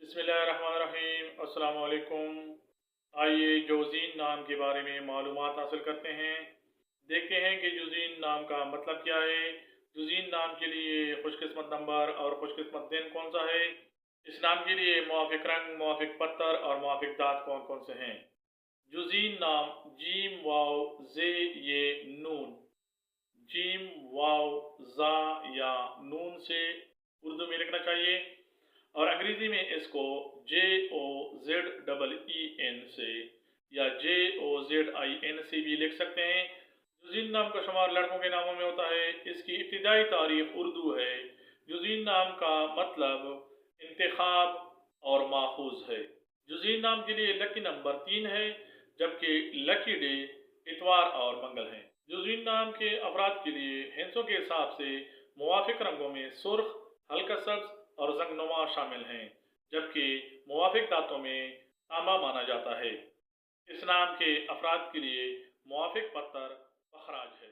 बिस्मिल्लाहिर्रहमानिर्रहीम। अस्सलाम वालेकुम। आइए जोज़ीन नाम के बारे में मालूमात हासिल करते हैं। देखते हैं कि जोज़ीन नाम का मतलब क्या है। जोज़ीन नाम के लिए खुशकिस्मत नंबर और खुशकिस्मत दिन कौन सा है। इस नाम के लिए मुवाफिक रंग, मुवाफिक पत्थर और मुवाफिक दाँत कौन कौन से हैं। जोज़ीन नाम जीम वाव जे ये नून, जीम वाव जा या नून से उर्दू में लिखना चाहिए और अंग्रेज़ी में इसको JOZEEN से या JOZIN से भी लिख सकते हैं। जुज़ीन नाम का शुमार लड़कों के नामों में होता है। इसकी इब्तिदाई तारीख उर्दू है। जुज़ीन नाम का मतलब इंतखाब और माखूज है। जुज़ीन नाम के लिए लकी नंबर 3 है, जबकि लकी डे इतवार और मंगल हैं। जुज़ीन नाम के अफराद के लिए हिंसों के हिसाब से मुवाफिक रंगों में सुर्ख, हल्का सब्ज और जंगनुमा शामिल हैं, जबकि मुवाफिक दांतों में तांबा माना जाता है। इस नाम के अफराद के लिए मुवाफिक पत्थर पखराज है।